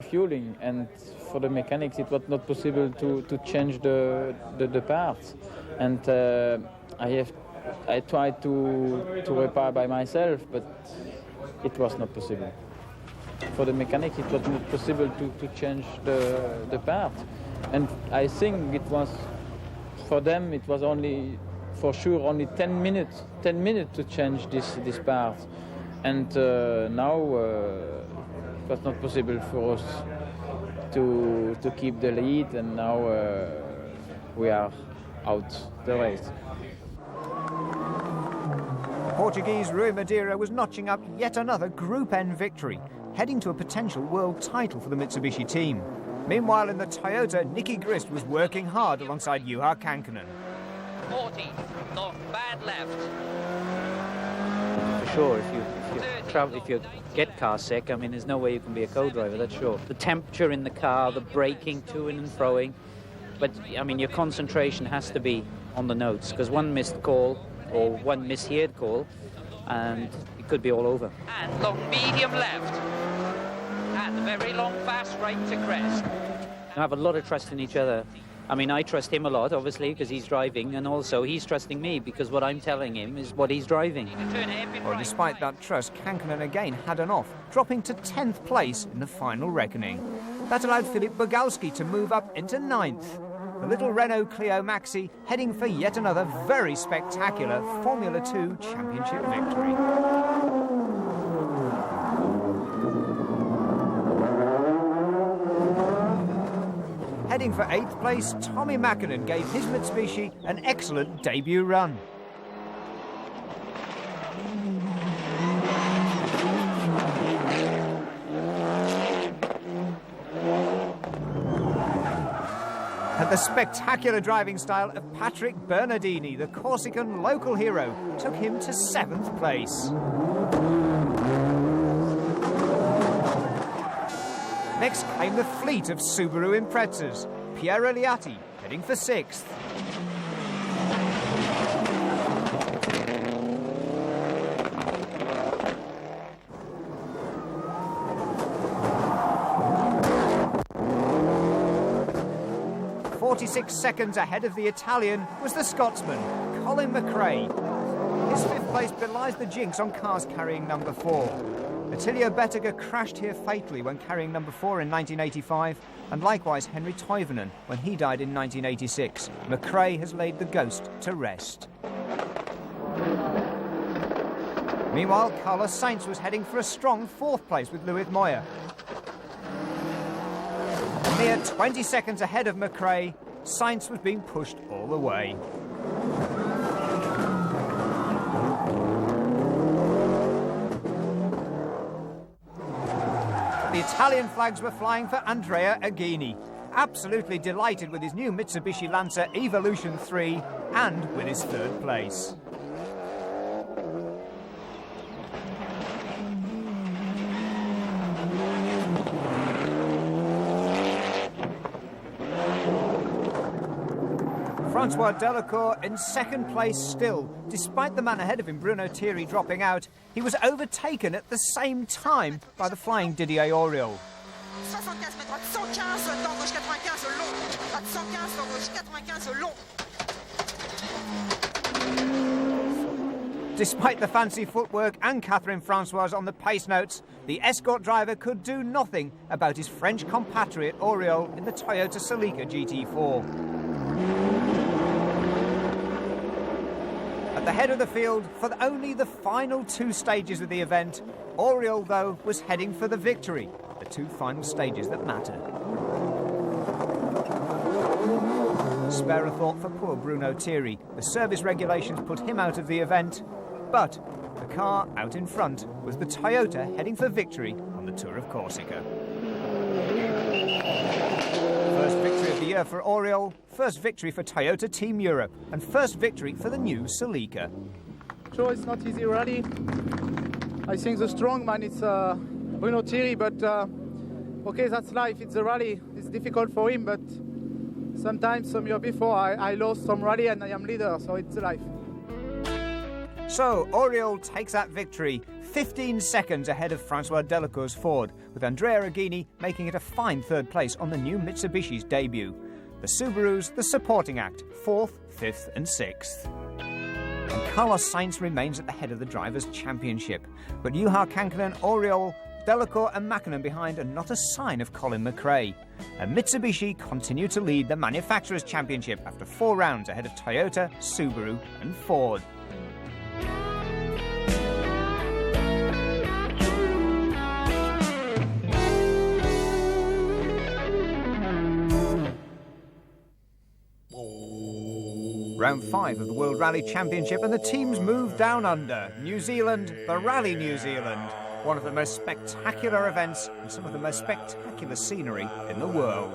refueling, and for the mechanics it was not possible to change the parts, and I tried to repair by myself, but it was not possible. For the mechanics it was not possible to change the part, and I think it was, for them it was only, for sure, only 10 minutes to change this part, and now it was not possible for us to keep the lead, and now we are out the race. Portuguese Rui Madeira was notching up yet another Group N victory, heading to a potential world title for the Mitsubishi team. Meanwhile, in the Toyota, Nicky Grist was working hard alongside Juha Kankkunen. 40, not bad left. For sure, if you get car sick, I mean, there's no way you can be a co-driver, that's sure. The temperature in the car, the braking to and froing, but I mean, your concentration has to be on the notes, because one missed call or one misheard call, and it could be all over. And long medium left. And very long fast right to crest. I have a lot of trust in each other. I mean, I trust him a lot, obviously, because he's driving, and also he's trusting me because what I'm telling him is what he's driving. Well, despite that trust, Kankkunen again had an off, dropping to 10th place in the final reckoning. That allowed Filip Bogalski to move up into 9th. The little Renault Clio Maxi heading for yet another very spectacular Formula 2 championship victory. Heading for 8th place, Tommi Mäkinen gave his Mitsubishi an excellent debut run. And the spectacular driving style of Patrick Bernardini, the Corsican local hero, took him to 7th place. Next came the fleet of Subaru Imprezas, Piero Liatti heading for 6th. .46 ahead of the Italian was the Scotsman, Colin McRae. His 5th place belies the jinx on cars carrying number 4. Attilio Bettiger crashed here fatally when carrying number 4 in 1985, and likewise Henry Toivonen when he died in 1986. McRae has laid the ghost to rest. Meanwhile, Carlos Sainz was heading for a strong 4th place with Luis Moya. A mere 20 seconds ahead of McRae, Sainz was being pushed all the way. The Italian flags were flying for Andrea Aghini, absolutely delighted with his new Mitsubishi Lancer Evolution 3 and with his 3rd place. Francois Delacour in 2nd place still. Despite the man ahead of him, Bruno Thierry, dropping out, he was overtaken at the same time by the flying Didier Auriol. 75 mètres, 115 dans gauche 95 long. 115 dans gauche 95 long. Despite the fancy footwork and Catherine Francoise on the pace notes, the escort driver could do nothing about his French compatriot Auriol in the Toyota Celica GT4. At the head of the field for only the final 2 stages of the event, Auriol, though, was heading for the victory, the 2 final stages that matter. Spare a thought for poor Bruno Thierry. The service regulations put him out of the event, but the car out in front was the Toyota heading for victory on the Tour of Corsica. First victory of the year for Auriol, first victory for Toyota Team Europe, and first victory for the new Celica. Sure, it's not easy rally. I think the strong man is Bruno Thierry, but okay, that's life. It's a rally. It's difficult for him, but sometimes, some year before, I lost some rally and I am leader, so it's life. So, Auriol takes that victory, 15 seconds ahead of Francois Delacour's Ford, with Andrea Reghini making it a fine third place on the new Mitsubishi's debut. The Subarus, the supporting act, 4th, 5th and 6th. And Carlos Sainz remains at the head of the Drivers' Championship. But Juha Kankkunen, Auriol, Delacour and Mäkinen behind, and not a sign of Colin McRae. And Mitsubishi continue to lead the Manufacturers' Championship after 4 rounds ahead of Toyota, Subaru and Ford. Round 5 of the World Rally Championship, and the teams move down under. New Zealand, the Rally New Zealand. One of the most spectacular events and some of the most spectacular scenery in the world.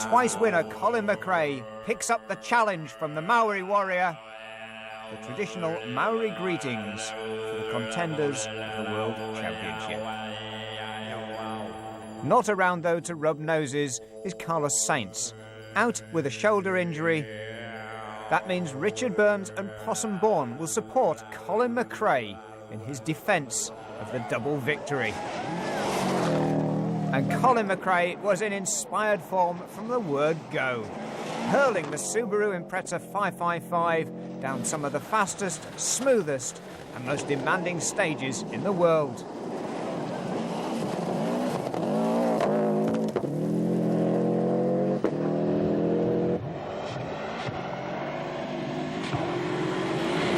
Twice winner Colin McRae picks up the challenge from the Maori warrior. The traditional Maori greetings for the contenders of the World Championship. Not around, though, to rub noses is Carlos Sainz, out with a shoulder injury. That means Richard Burns and Possum Bourne will support Colin McRae in his defence of the double victory. And Colin McRae was in inspired form from the word go, hurling the Subaru Impreza 555 down some of the fastest, smoothest and most demanding stages in the world.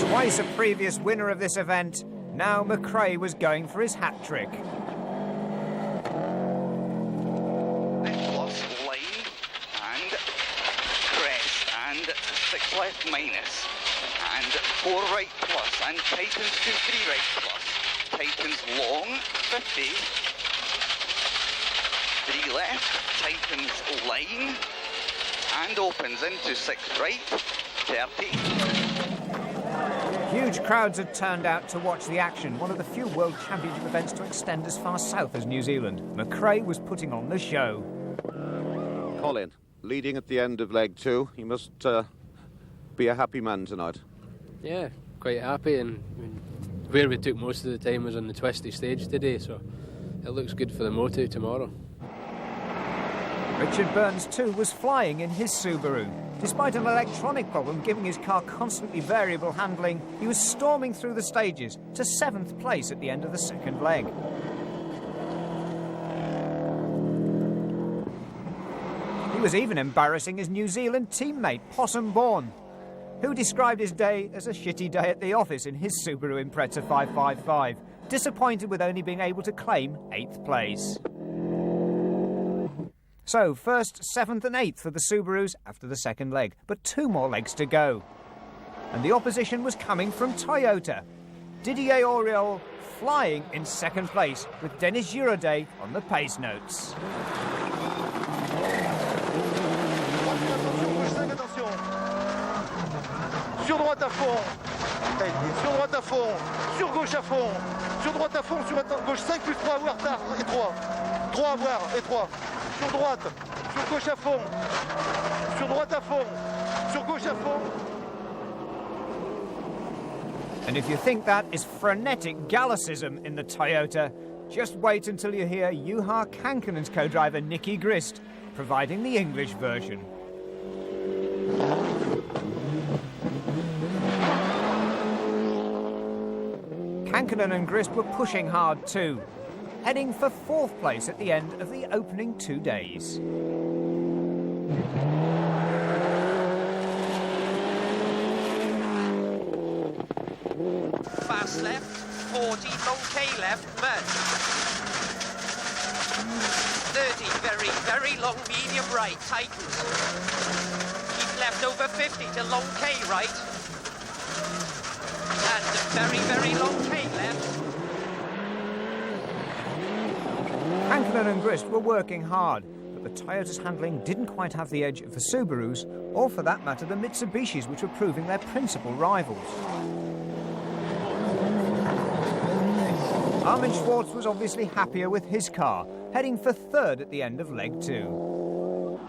Twice a previous winner of this event, now McRae was going for his hat trick. Plus line and crest and 6 left minus and 4 right plus and tightens to 3 right plus. Tightens long 50, 3 left, tightens line and opens into 6 right, 30. Huge crowds had turned out to watch the action, one of the few World Championship events to extend as far south as New Zealand. McRae was putting on the show. Colin, leading at the end of leg 2, he must be a happy man tonight. Yeah, quite happy, and where we took most of the time was on the twisty stage today, so it looks good for the moto tomorrow. Richard Burns too was flying in his Subaru. Despite an electronic problem giving his car constantly variable handling, he was storming through the stages to 7th place at the end of the second leg. He was even embarrassing his New Zealand teammate, Possum Bourne, who described his day as a shitty day at the office in his Subaru Impreza 555, disappointed with only being able to claim 8th place. So, 1st, 7th and 8th for the Subarus after the second leg, but 2 more legs to go. And the opposition was coming from Toyota. Didier Auriol flying in 2nd place with Denis Giroudet on the pace notes. Sur droite à fond, sur droite à fond, sur gauche à fond, sur droite à fond, sur gauche 5 plus 3 à voir tard et 3. 3 à voir et 3. Sur droite, sur gauche à fond, sur droite à fond, sur gauche à fond. And if you think that is frenetic Gallicism in the Toyota, just wait until you hear Juha Kankkunen's co-driver Nicky Grist providing the English version. Kankkunen and Grist were pushing hard too, heading for 4th place at the end of the opening 2 days. Fast left, 40, long K left, mud. 30, very, very long medium right, tightens. Keep left over 50 to long K right. And very, very long K left. Kankkunen and Grist were working hard, but the Toyota's handling didn't quite have the edge of the Subarus, or for that matter the Mitsubishis, which were proving their principal rivals. Armin Schwartz was obviously happier with his car, heading for 3rd at the end of leg 2.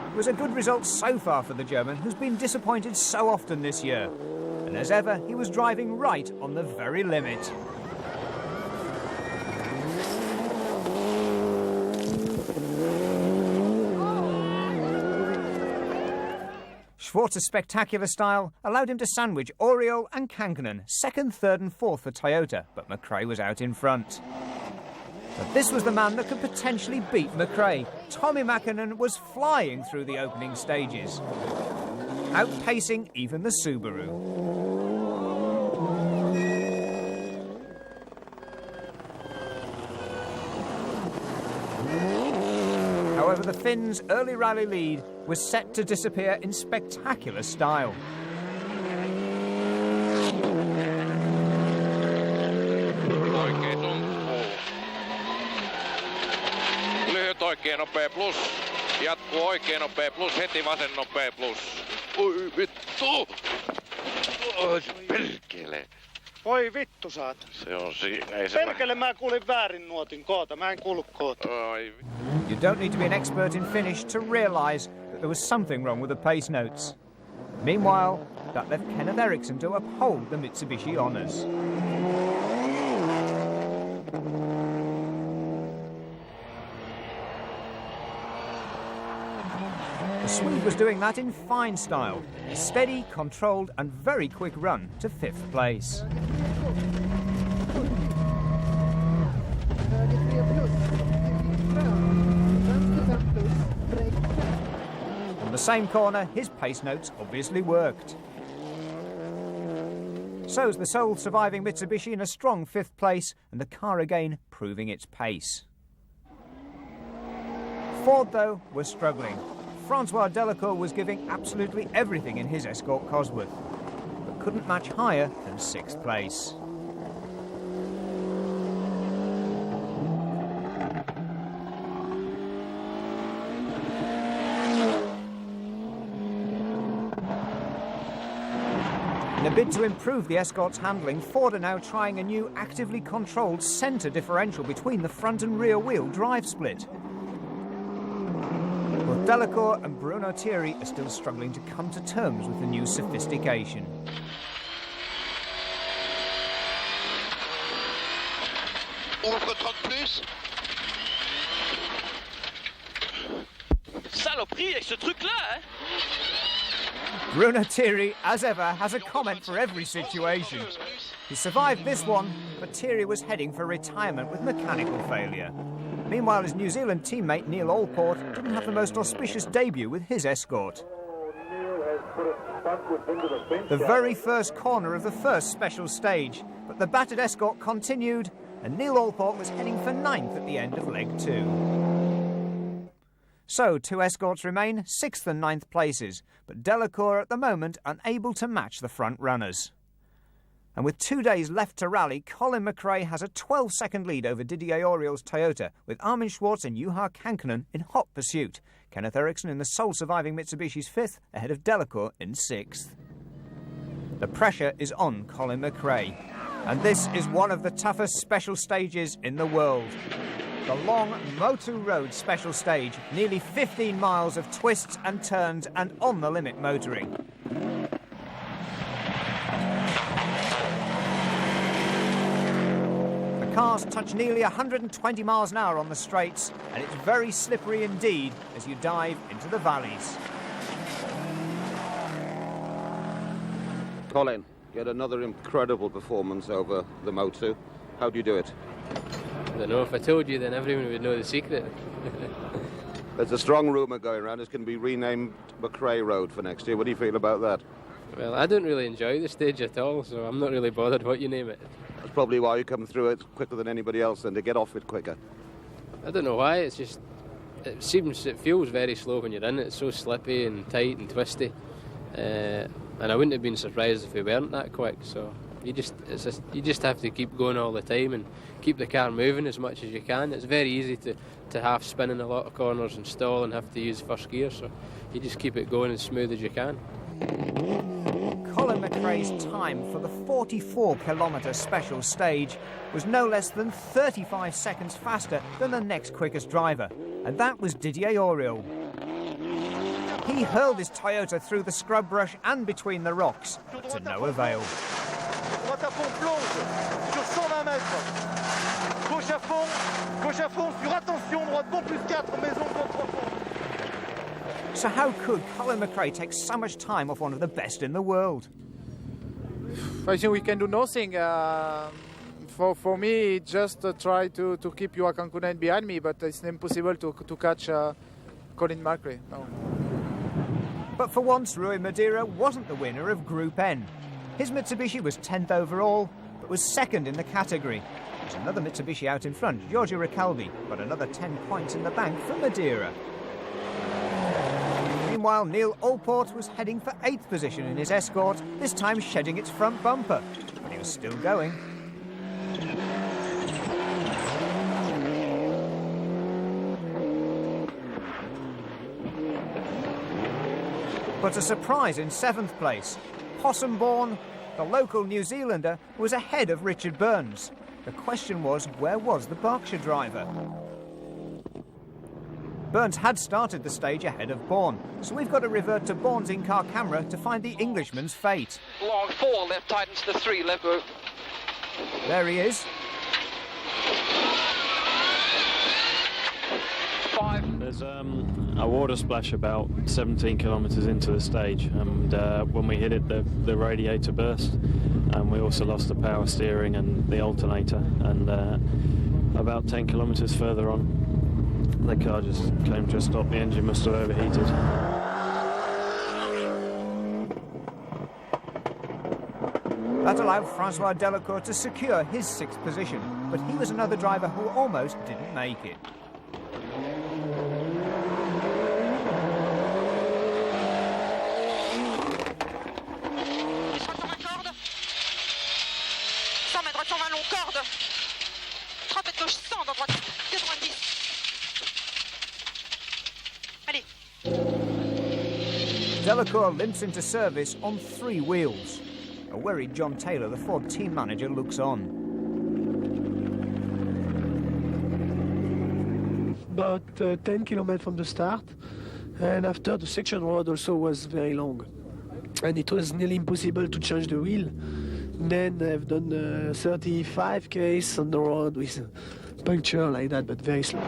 It was a good result so far for the German, who's been disappointed so often this year. And as ever, he was driving right on the very limit. Schwartz's spectacular style allowed him to sandwich Auriol and Kankkunen, second, third and fourth for Toyota, but McRae was out in front. But this was the man that could potentially beat McRae. Tommi Mäkinen was flying through the opening stages, outpacing even the Subaru. However, the Finns' early rally lead was set to disappear in spectacular style. Lyhyt oikein nopea plus. Jatkuu oikein nopea plus. Heti vasen nopea plus. Oi vittu! Oi perkele. Voi vittu saat. Se on siinä. Perkele, mä kuulin väärin nuotin koota. Mä en kuullut koota. You don't need to be an expert in Finnish to realise that there was something wrong with the pace notes. Meanwhile, that left Kenneth Eriksson to uphold the Mitsubishi honours. The Swede was doing that in fine style. A steady, controlled and very quick run to 5th place. On the same corner, his pace notes obviously worked. So's the sole surviving Mitsubishi in a strong 5th place, and the car again proving its pace. Ford, though, was struggling. Francois Delacour was giving absolutely everything in his Escort Cosworth, but couldn't match higher than 6th place. In a bid to improve the Escort's handling, Ford are now trying a new actively controlled centre differential between the front and rear wheel drive split. Both Delacour and Bruno Thierry are still struggling to come to terms with the new sophistication. Ouvre 30 plus. Saloperie avec ce truc-là, hein? Bruno Thierry, as ever, has a comment for every situation. He survived this one, but Thierry was heading for retirement with mechanical failure. Meanwhile, his New Zealand teammate Neil Allport didn't have the most auspicious debut with his Escort. The very first corner of the first special stage, but the battered Escort continued, and Neil Allport was heading for 9th at the end of leg 2. So, 2 Escorts remain, 6th and 9th places, but Delacour at the moment unable to match the front runners. And with 2 days left to rally, Colin McRae has a 12-second lead over Didier Auriol's Toyota, with Armin Schwartz and Juha Kankkunen in hot pursuit. Kenneth Eriksson in the sole surviving Mitsubishi's 5th, ahead of Delacour in 6th. The pressure is on Colin McRae, and this is one of the toughest special stages in the world. The long Motu Road special stage, nearly 15 miles of twists and turns and on-the-limit motoring. Cars touch nearly 120 miles an hour on the straights, and it's very slippery indeed as you dive into the valleys. Colin, you had another incredible performance over the Motu. How do you do it? I don't know. If I told you, then everyone would know the secret. There's a strong rumour going around it's going to be renamed McRae Road for next year. What do you feel about that? Well, I don't really enjoy the stage at all, so I'm not really bothered what you name it. That's probably why you come through it quicker than anybody else and to get off it quicker. I don't know why, it feels very slow when you're in it. It's so slippy and tight and twisty. And I wouldn't have been surprised if we weren't that quick, so you just have to keep going all the time and keep the car moving as much as you can. It's very easy to half spin in a lot of corners and stall and have to use first gear, so you just keep it going as smooth as you can. Colin McRae's time for the 44-kilometre special stage was no less than 35 seconds faster than the next quickest driver, and that was Didier Auriol. He hurled his Toyota through the scrub brush and between the rocks, to no avail. Droite à fond, plonge sur 120 mètres. Gauche à fond, sur attention, droite, bon plus 4, maison, bon 3 fonds. So how could Colin McRae take so much time off one of the best in the world? I think we can do nothing. For me, just try to keep Juha Kankkunen behind me, but it's impossible to catch Colin McRae. No. But for once, Rui Madeira wasn't the winner of Group N. His Mitsubishi was 10th overall, but was second in the category. There's another Mitsubishi out in front, Giorgio Recalvi, but another 10 points in the bank for Madeira. Meanwhile, Neil Allport was heading for 8th position in his Escort, this time shedding its front bumper, but he was still going. But a surprise in 7th place. Possumborn, the local New Zealander, was ahead of Richard Burns. The question was, where was the Berkshire driver? Burns had started the stage ahead of Bourne, so we've got to revert to Bourne's in-car camera to find the Englishman's fate. Long 4, left tightens to 3, left go. There he is. 5. There's a water splash about 17 kilometres into the stage, and when we hit it, the radiator burst, and we also lost the power steering and the alternator, and about 10 kilometres further on, the car just came to a stop. The engine must have overheated. That allowed Francois Delacour to secure his 6th position, but he was another driver who almost didn't make it. Delacour limps into service on 3 wheels. A worried John Taylor, the Ford team manager, looks on. About 10 kilometers from the start, and after the section road also was very long, and it was nearly impossible to change the wheel. Then I've done 35 km on the road with puncture like that, but very slow.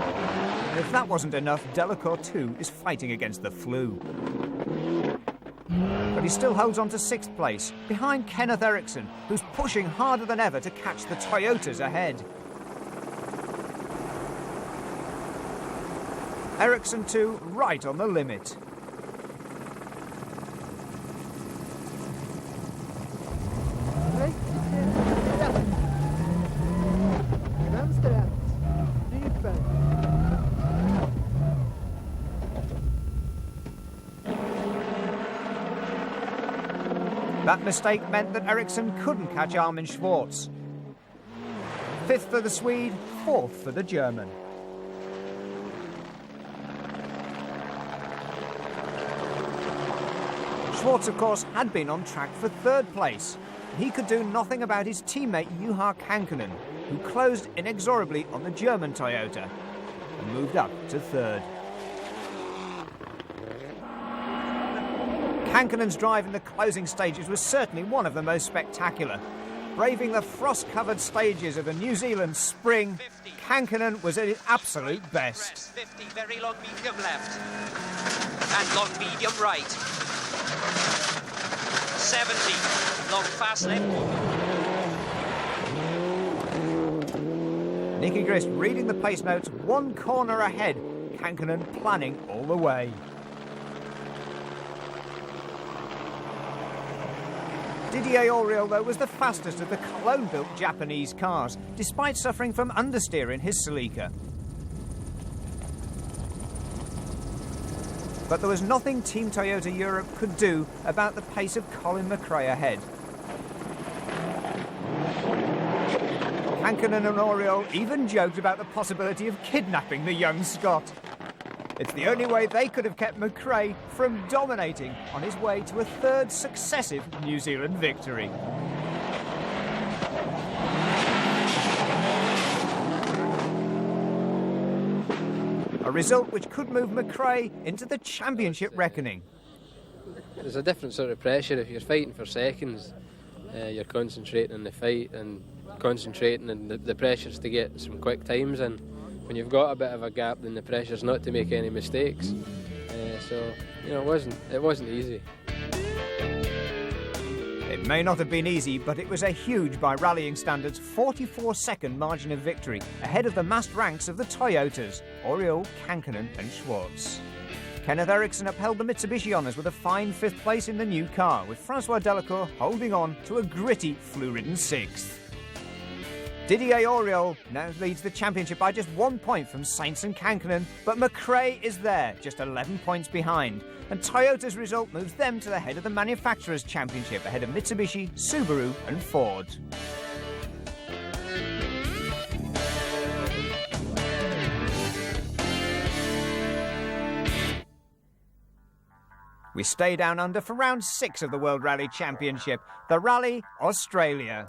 If that wasn't enough, Delacour too is fighting against the flu. But he still holds on to 6th place, behind Kenneth Eriksson, who's pushing harder than ever to catch the Toyotas ahead. Eriksson too, right on the limit. That mistake meant that Eriksson couldn't catch Armin Schwartz. 5th for the Swede, 4th for the German. Schwartz, of course, had been on track for 3rd place. He could do nothing about his teammate Juha Kankkunen, who closed inexorably on the German Toyota and moved up to 3rd. Kankkunen's drive in the closing stages was certainly one of the most spectacular. Braving the frost-covered stages of a New Zealand spring, 50. Kankkunen was at his absolute best. 50, very long medium left. And long medium right. 70, long fast left. Nicky Grist reading the pace notes, 1 corner ahead. Kankkunen planning all the way. Didier Auriol, though, was the fastest of the Cologne-built Japanese cars, despite suffering from understeer in his Celica. But there was nothing Team Toyota Europe could do about the pace of Colin McRae ahead. Kankkunen and Auriol even joked about the possibility of kidnapping the young Scot. It's the only way they could have kept McRae from dominating on his way to a 3rd successive New Zealand victory. A a result which could move McRae into the championship reckoning. There's a different sort of pressure. If you're fighting for seconds, you're concentrating on the fight and concentrating on the pressures to get some quick times in. When you've got a bit of a gap, then the pressure's not to make any mistakes. So, you know, it wasn't easy. It may not have been easy, but it was a huge, by rallying standards, 44-second margin of victory ahead of the massed ranks of the Toyotas, Oriol, Kankkunen and Schwartz. Kenneth Eriksson upheld the Mitsubishi honours with a fine 5th place in the new car, with Francois Delacour holding on to a gritty, flu-ridden 6th. Didier Auriol now leads the championship by just 1 point from Sainz and Kankkunen, but McRae is there, just 11 points behind, and Toyota's result moves them to the head of the Manufacturers' Championship, ahead of Mitsubishi, Subaru and Ford. We stay down under for round 6 of the World Rally Championship, the Rally Australia.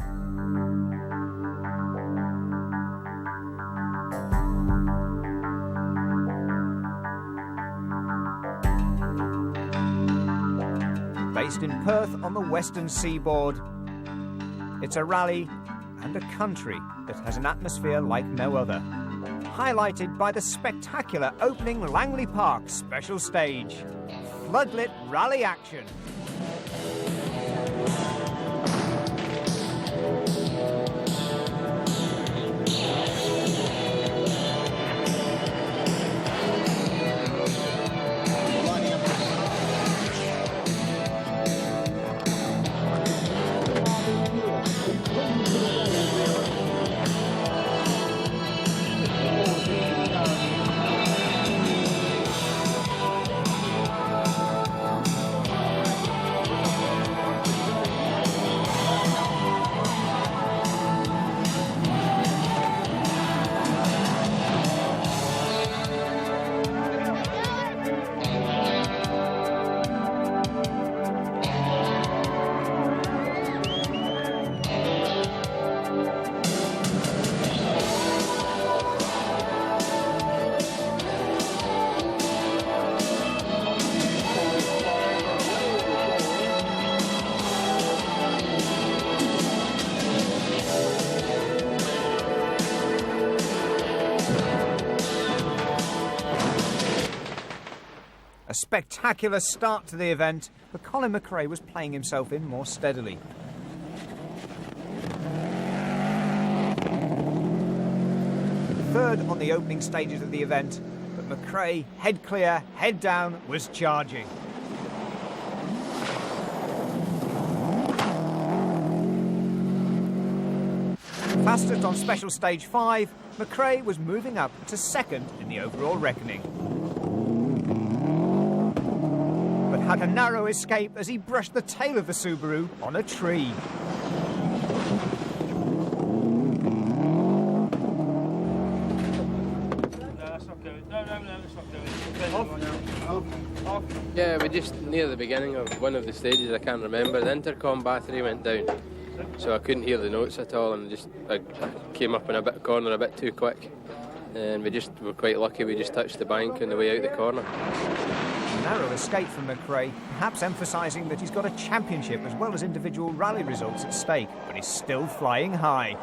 Based in Perth on the western seaboard, it's a rally and a country that has an atmosphere like no other, highlighted by the spectacular opening Langley Park special stage. Floodlit rally action. A spectacular start to the event, but Colin McRae was playing himself in more steadily. Third on the opening stages of the event, but McRae, head clear, head down, was charging. Fastest on special stage 5, McRae was moving up to second in the overall reckoning. But had a narrow escape as he brushed the tail of the Subaru on a tree. Yeah, we just near the beginning of one of the stages, I can't remember, the intercom battery went down, so I couldn't hear the notes at all, and I came up in a corner a bit too quick, and we were quite lucky. We just touched the bank on the way out the corner. Narrow escape from McRae, perhaps emphasising that he's got a championship as well as individual rally results at stake, but he's still flying high.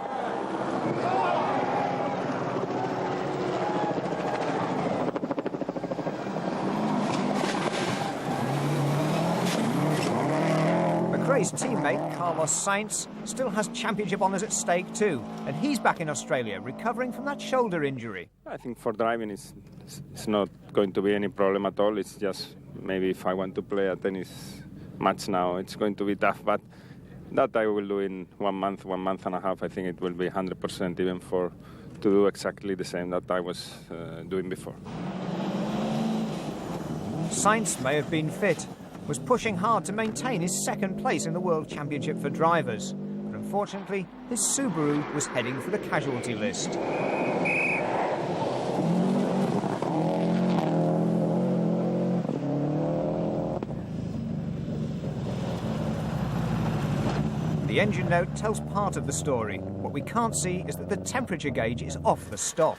McRae's teammate, Carlos Sainz, still has championship honours at stake too, and he's back in Australia, recovering from that shoulder injury. I think for driving it's not going to be any problem at all. It's just maybe if I want to play a tennis match now, it's going to be tough, but that I will do in 1 month, 1.5 months. I think it will be 100% even to do exactly the same that I was doing before. Sainz may have been fit, was pushing hard to maintain his second place in the World Championship for drivers, but unfortunately his Subaru was heading for the casualty list. The engine note tells part of the story. What we can't see is that the temperature gauge is off the stop.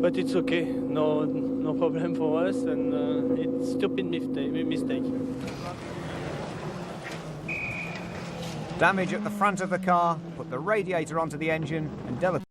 but it's okay. No problem for us, and it's stupid mistake. Damage at the front of the car put the radiator onto the engine and Delacour